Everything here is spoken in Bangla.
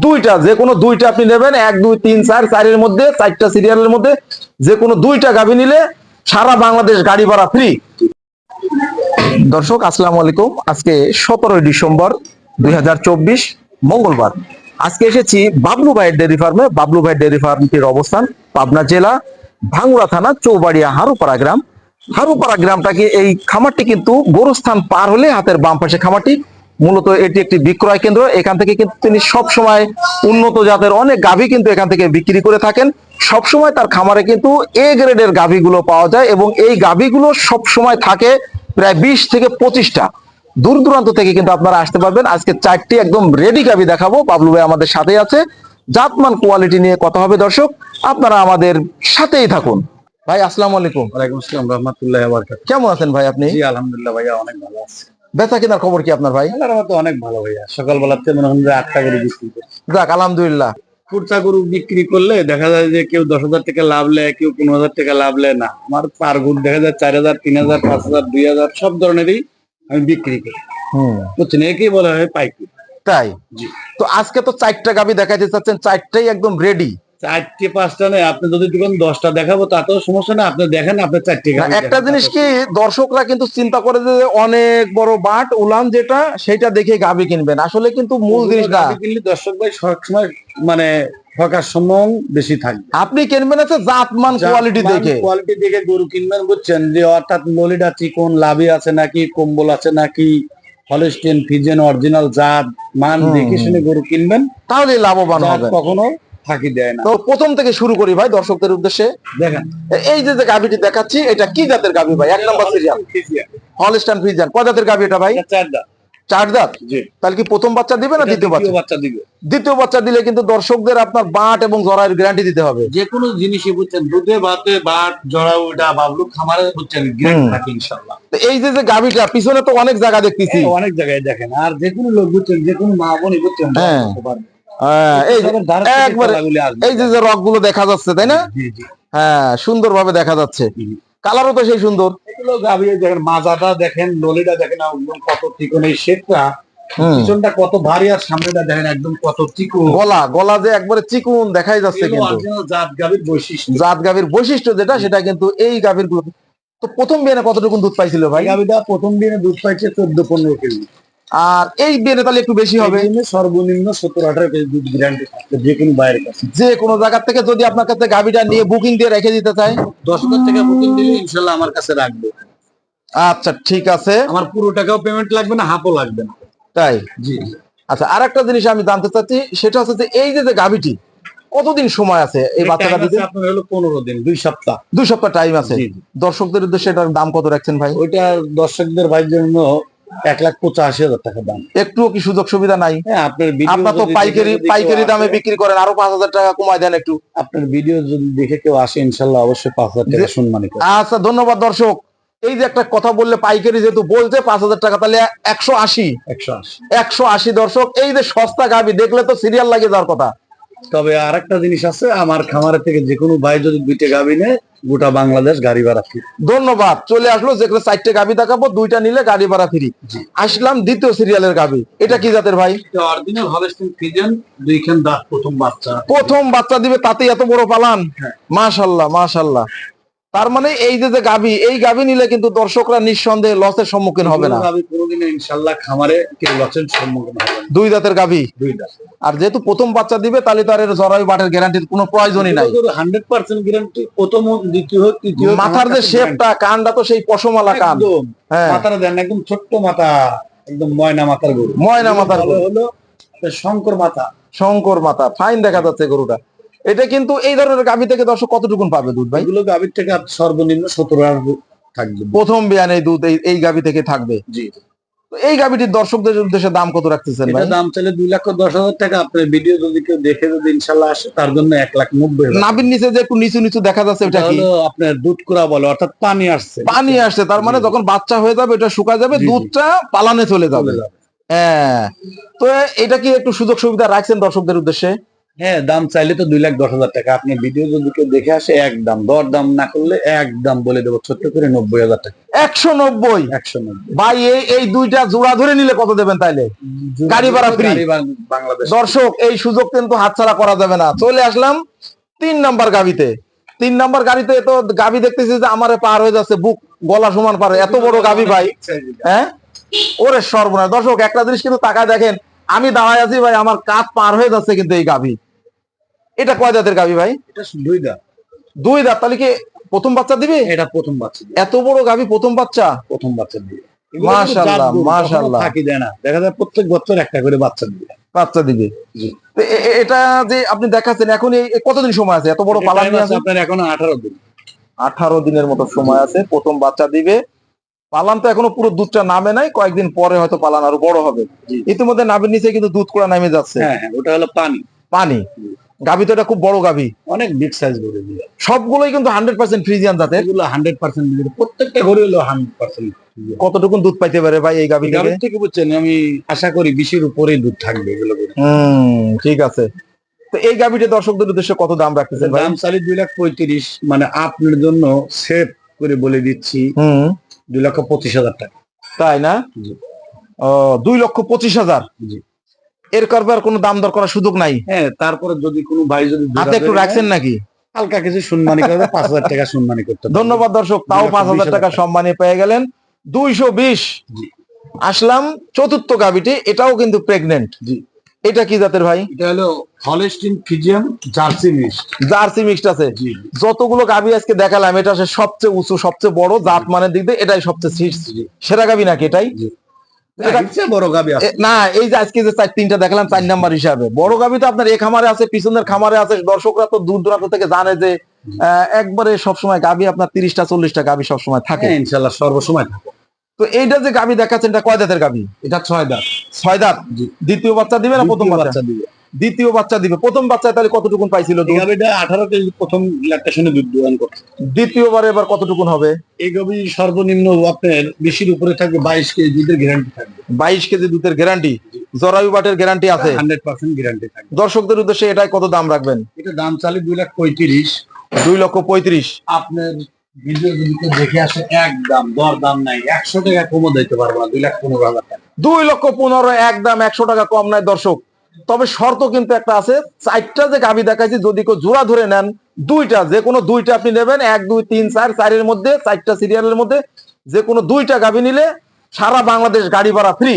দুইটা, যে কোনো দুইটা আপনি নেবেন, 1 2 3 4 4 এর মধ্যে, 4টা সিরিয়ালের মধ্যে যে কোনো দুইটা গাভী নিলে সারা বাংলাদেশ গাড়ি ভাড়া ফ্রি। দর্শক আসসালামু আলাইকুম। আজকে 17 ডিসেম্বর 2024 মঙ্গলবার। আজকে এসেছি বাবলু ভাইয়ের ডেয়ারি ফার্মে। বাবলু ভাইয়ের ডেয়ারি ফার্মটির অবস্থান পাবনা জেলা ভাঙ্গুড়া থানা চৌবাড়িয়া হারুপাড়া গ্রাম। হারুপাড়া গ্রামটাকে, এই খামারটি কিন্তু গোরস্থান পার হলে হাতের বাম পাশে খামারটি। মূলত এটি একটি বিক্রয় কেন্দ্র। এখান থেকে কিন্তু তিনি সব সময় উন্নত জাতের অনেক গাভী কিন্তু এখান থেকে বিক্রি করে থাকেন। সব সময় তার খামারে কিন্তু এ গ্রেডের গাভীগুলো পাওয়া যায় এবং এই গাভীগুলো সব সময় থাকে প্রায় 20 থেকে 25টা। দূর দূরান্ত থেকে কিন্তু আপনারা আসতে পারবেন। আজকে 4টি একদম রেডি গাভী দেখাবো। বাবলু ভাই আমাদের সাথেই আছে। জাতমান কোয়ালিটি নিয়ে কথা হবে। দর্শক আপনারা আমাদের সাথেই থাকুন। ভাই আসসালামু আলাইকুম। ওয়ালাইকুম আসসালাম রাহমাতুল্লাহি ওয়া বারাকাতুহু। কেমন আছেন ভাই আপনি? জি আলহামদুলিল্লাহ ভাইয়া অনেক ভালো আছি। বেচা কেনার খবর কি আপনার ভাই? আল্লাহর রহমতে অনেক ভালো ভাইয়া। সকালবেলাতে মনে হয় যে 8টা গরু বিক্রি করি। যাক আলহামদুলিল্লাহ। কুরচা গরু বিক্রি করলে দেখা যায় যে কেউ 10,000 টাকা লাভ নেয়, কেউ 15,000 টাকা লাভ নেয় না। আমার পার গুড় দেখা যায় 4,000, 3,000, 5,000, 2,000 সব ধরনেরই আমি বিক্রি করি। বুঝছেন, একেই বলা হয় পাইকারি। তাই? জি। তো আজকে তো 4টা গাভী দেখাইতে চাচ্ছেন, 4টাই একদম রেডি। 4টে 5টা নেই, আপনি যদি দিবেন 10টা দেখাবো তাতেও সমস্যা না। আপনি দেখেন, আপনি 4টে গাভী একটা দেখেন, জিনিস কি, দর্শকরা কিন্তু চিন্তা করে যে অনেক বড় বাট উলান যেটা সেটা দেখে গাভী কিনবেন, আসলে কিন্তু মূল জিনিস না। গাভী কিনলে দর্শক ভাই সবসময় মানে ঠকার সম্ভাবনা বেশি থাকবে। আপনি কিনবেন হচ্ছে জাতমান কোয়ালিটি দেখে। কোয়ালিটি দেখে গরু কিনবেন, বুঝছেন, যে অর্থাৎ নলিটা চিকন, লাভি আছে নাকি, কম্বল আছে নাকি, হলস্টেইন ফ্রিজিয়ান অরিজিনাল জাত মান দেখে শুনে গরু কিনবেন, তাহলে লাভবান জাত হবে। কখনো ফাঁকি দেয় না। তো প্রথম থেকে শুরু করি ভাই দর্শকদের উদ্দেশ্যে। দেখেন এই যে যে গাভীটি দেখাচ্ছি, এটা কি জাতের গাভী ভাই? 1 নম্বর সিরিয়াল হলস্টাইন ফ্রিজিয়ান। কয় জাতের গাভী এটা ভাই? 4 দাঁত। 4 দাঁত। জি। তাহলে কি প্রথম বাচ্চা দিবে না দ্বিতীয় বাচ্চা? বাচ্চা দিবে। দ্বিতীয় বাচ্চা দিলে কিন্তু দর্শকদের আপনার বাট এবং জরায়ের গ্যারান্টি দিতে হবে। যে কোনো জিনিসই, বুঝছেন, দুধে ভাতে বাট জড়া ওটা বাবলু খামারে, বুঝছেন, গ্যারান্টি থাকে ইনশাআল্লাহ। তো এই যে যে গাভীটা পিছনে তো অনেক জায়গা দেখতেছি। অনেক জায়গায় দেখেন, আর যে কোনো লোক, বুঝছেন, যে কোনো মা বোনই, বুঝছেন, হ্যাঁ। করতে পারবে। এই যে একবারে এই যে যে রক গুলো দেখা যাচ্ছে, তাই না? জি জি। হ্যাঁ, সুন্দর ভাবে দেখা যাচ্ছে। কালারও তো সেই সুন্দর। এগুলো গাভী দেখেন, মাজাটা দেখেন, নলিটা দেখেন একদম কত চিকন, এই শেপটা পিছনটা কত ভারী, আর সামনেটা দেখেন একদম কত চিকন। গলা গলা যে একবারে চিকন দেখাই যাচ্ছে। কিন্তু অরিজিনাল জাত গাভীর বৈশিষ্ট্য, জাত গাভীর বৈশিষ্ট্য যেটা, সেটা কিন্তু এই গাভীর গুলো। তো প্রথম বিয়ানে কতটুকু দুধ পাইছিল ভাই? গাভীটা প্রথম দিনে দুধ পাইছে 14-15 কেজি। আর এই বিয়ানে তাহলে একটু বেশি হবে। সর্বনিম্ন 17-18 কেজি দুধ গ্যারান্টি থাকবে যে কোনো বাইরের কাছে। যে কোনো জায়গা থেকে যদি আপনার কাছে গাভীটা নিয়ে বুকিং দিয়ে রেখে দিতে চায়, 10,000 টাকা বুকিং দিলে ইনশাল্লাহ আমার কাছে রাখবে। আচ্ছা ঠিক আছে। আমার পুরো টাকাও পেমেন্ট লাগবে না, হাফও লাগবে না। তাই? জি। আচ্ছা, আর একটা জিনিস আমি জানতে চাচ্ছি, সেটা হচ্ছে যে এই যে যে গাভীটি কতদিন সময় আছে এই বাচ্চাটা দিতে? আপনার হলো 15 দিন, 2 সপ্তাহ। 2 সপ্তাহ টাইম আছে। জি, জি। দর্শকদের উদ্দেশ্যে এটার দাম কত রাখছেন ভাই? ওইটা দর্শকদের ভাইয়ের জন্য 1,85,000 টাকা দাম। একটুও কি সুযোগ সুবিধা নাই? হ্যাঁ, আপনার তো পাইকারি দামে বিক্রি করেন, আরো 5,000 টাকা কমায় দেন একটু। আপনার ভিডিও যদি দেখে কেউ আসে, ইনশাল্লাহ অবশ্যই 5,000 টাকা সম্মানিত। আচ্ছা ধন্যবাদ দর্শক। এই যে একটা কথা বললে, পাইকারি যেহেতু বলছে 5,000 টাকা, তাহলে 180। 180 দর্শক, এই যে সস্তা গাভী দেখলে তো সিরিয়াল লাগে যাওয়ার কথা। তবে আরেকটা জিনিস আছে, আমার খামারে থেকে যে কোনো ভাই যদি 2টা গাভী নেয়, গোটা বাংলাদেশ গাড়ি ভাড়া ফ্রি। ধন্যবাদ। চলে আসলো, যেগুলো 4টে গাভী দেখাবো, 2টা নিলে গাড়ি ভাড়া ফ্রি। আসলাম দ্বিতীয় সিরিয়ালের গাভী। এটা কি জাতের ভাই? অরিজিনাল হলস্টেইন ফ্রিজিয়ান, 2 খান দাঁত, প্রথম বাচ্চা। প্রথম বাচ্চা দিবে, তাতে এত বড় পালান। মাশাআল্লাহ মাশাআল্লাহ। তার মানে এই যে যে গাভী, এই গাভী নিলে কিন্তু দর্শকরা নিঃসন্দেহে লসের সম্মুখীন হবে না। গাভী কোনোদিনও ইনশাআল্লাহ খামারে কেউ লসের সম্মুখীন হবে না। 2 দাঁতের গাভী। 2 দাঁত। আর যেহেতু প্রথম বাচ্চা দিবে, তাহলে তার জরায়ু বাটের গ্যারান্টির কোনো প্রয়োজনই নাই। 100% গ্যারান্টি। প্রথম হোক, দ্বিতীয় হোক, তৃতীয় হোক। মাথার যে শেপটা, কানটা তো সেই পশমালা কান। একদম। হ্যাঁ, মাথাটা দেন একদম ছোট্ট মাথা, একদম ময়না মাথার গরু। ময়না মাথার গরু হলো শঙ্কর মাথা। শঙ্কর মাথা, ফাইন দেখা যাচ্ছে গরুটা। এটা কিন্তু এই ধরনের গাভী থেকে দর্শক কতটুকুন পাবে দুধ ভাই? এগুলো গাভীর থেকে সর্বনিম্ন 17 থাকবে প্রথম বিয়ানে দুধ এই গাভী থেকে থাকবে। জি। তো এই গাভীটির দর্শকদের উদ্দেশ্যে দাম কত রাখতেছেন ভাই? দাম চাইলে 2,10,000 টাকা। আপনার ভিডিও যদি কেউ দেখে যদি ইনশাল্লাহ আসে, তার জন্য 1,90,000। নাভির নিচে যে একটু নিচু নিচু দেখা যাচ্ছে, ওটা কি? আপনার দুধ কুড়া বলে, অর্থাৎ পানি আসছে। পানি আসছে, তার মানে যখন বাচ্চা হয়ে যাবে এটা শুকা যাবে, দুধটা পালানে চলে যাবে। হ্যাঁ। তো এটা কি একটু সুযোগ সুবিধা রাখছেন দর্শকদের উদ্দেশ্যে? হ্যাঁ, দাম চাইলে তো 2,10,000 টাকা। আপনি ভিডিও যদি কেউ দেখে আসে একদম, দর দাম না করলে একদম বলে দেবো ছোট্ট করে 90,000 টাকা। 190 190। ভাই, এই দুইটা জোড়া ধরে নিলে কত দেবেন তাইলে? গাড়ি ভাড়া ফ্রি। বাংলাদেশ। দর্শক, এই সুযোগ কিন্তু হাতছাড়া করা যাবে না। চলে আসলাম 3 নাম্বার গাবিতে। 3 নাম্বার গাড়িতে তো গাবি দেখতেছি যে আমারে পার হয়ে যাচ্ছে, বুক গলা সমান পার, এত বড় গাবি ভাই। হ্যাঁ, ওরে সর্বনাশ। দর্শক, একটা জিনিস কিন্তু তাকায় দেখেন, আমি দাঁড়ায় আছি ভাই, আমার কাঁধ পার হয়ে যাচ্ছে কিন্তু এই গাবি। এটা কয় দাঁতের গাবি ভাই? এটা 2 দাঁত। 2 দাঁত। তাহলে কি প্রথম বাচ্চা দিবে? এটা প্রথম বাচ্চা দিবে। এত বড় গাবি প্রথম বাচ্চা? প্রথম বাচ্চা দিবে। মাশাআল্লাহ, মাশাআল্লাহ। থাকি দেয় না, দেখা যায় প্রত্যেক বছর একটা করে বাচ্চা দিবে। বাচ্চা দিবে। জি। তো এটা যে আপনি দেখাচ্ছেন, এখন এই কতদিন সময় আছে? এত বড় এটা পালান time নিয়ে আছে আছে? আপনার এখনো 18 দিন। 18 দিনের মতো সময় আছে, প্রথম বাচ্চা দিবে। পালান তো এখনো পুরো দুধটা নামে নাই, কয়েকদিন পরে হয়তো পালান আরো বড় হবে। জি। ইতিমধ্যে নাভির নিচে কিন্তু দুধ কুড়া নামে যাচ্ছে। হ্যাঁ হ্যাঁ, ওটা হলো পানি। পানি। গাভী তো এটা খুব বড় গাভী, অনেক বিগ সাইজ গরু দিয়ে। সবগুলোই কিন্তু 100% ফ্রিজিয়ান জাতের। এগুলো 100% দিয়ে, প্রত্যেকটা গরু হলো 100%। কতটুকু দুধ পাইতে পারে ভাই এই গাভী থেকে? গাভীর থেকে বুঝছেন, আমি আশা করি 20-এর উপরেই দুধ থাকবে এগুলো গরু। ঠিক আছে। তো এই গাভীটা দর্শকদের উদ্দেশ্যে কত দাম রাখতেছেন ভাই? দাম চালি 2,35,000, মানে আপনার জন্য সেভ করে বলে দিচ্ছি 2,25,000 টাকা। তাই না? জি। 2,25,000। জি। এর করবে আর কোনো দাম দর করার সুযোগ নাই? হ্যাঁ, তারপরে যদি কোনো ভাই যদি হাতে একটু রাখছেন নাকি? হালকা কিছু সম্মানী করবে, 5,000 টাকা সম্মানী করতে পারবে। ধন্যবাদ দর্শক, তাও 5,000 টাকা সম্মানী পেয়ে গেলেন। 220। জি। আসলাম চতুর্থ গাভীটি, এটাও কিন্তু প্রেগনেন্ট। জি। এটা কি জাতের ভাই? এটা হলো Holstein Friesian jersey mixed. Jersey mixed আছে। জি। যতগুলো গাভী আজকে দেখালাম, এটা সবচেয়ে উঁচু, সবচেয়ে বড় জাত মানের দিক দিয়ে এটাই সবচেয়ে সেরা গাভী নাকি এটাই? জি। এটা বড় গাভী আছে না, এই যে আজকে যে 4-3টা দেখালাম 4 নাম্বার হিসাবে, বড় গাভী তো আপনার এই খামারে আছে, পিছনের খামারে আছে। দর্শকরা তো দূর দূরান্ত থেকে জানে যে একবারে সবসময় গাভী আপনার 30টা 40টা গাভী সবসময় থাকে। হ্যাঁ, ইনশাআল্লাহ সর্বসময় থাকে। তো এইটা যে গাভী দেখাচ্ছেন, এটা কয় দাঁতের গাভী? এটা 6 দাঁত। 6 দাঁত। দ্বিতীয় বাচ্চা দিবে না প্রথম বাচ্চা দিবে? দ্বিতীয় বাচ্চা দিবে। প্রথম বাচ্চায় তাহলে কতটুকুন পাইছিল দুধ? এই গাভীটা 18 কেজি প্রথম ল্যাকটেশনে দুধ দোয়ান করছে। দ্বিতীয়বারে এবার কতটুকুন হবে? এই গাভী সর্বনিম্ন আপনার 20-এর উপরে থাকবে, 22 কেজি দুধের গ্যারান্টি থাকবে। 22 কেজি দুধের গ্যারান্টি, জরায়ু বাটের গ্যারান্টি আছে। 100% গ্যারান্টি থাকবে। দর্শকদের উদ্দেশ্যে এটাই কত দাম রাখবেন? এটা দাম চালি 2,35,000। 2,35,000। আপনার ভিডিও যদি কেউ দেখে আসে একদম দর দাম নাই, 100 টাকা কমও দিতে পারবো না, 2,15,000 টাকা। 2,15,000 একদম, 100 টাকা কম নাই দর্শক। তবে শর্ত কিন্তু একটা আছে, 4টা যে গাভী দেখাইছি, যদি কেউ জোড়া ধরে নেন, 2টা, যে কোনো 2টা আপনি নেবেন, 1 2 3 4 4-এর মধ্যে, 4টা সিরিয়ালের মধ্যে যে কোনো 2টা গাভী নিলে সারা বাংলাদেশ গাড়ি ভাড়া ফ্রি।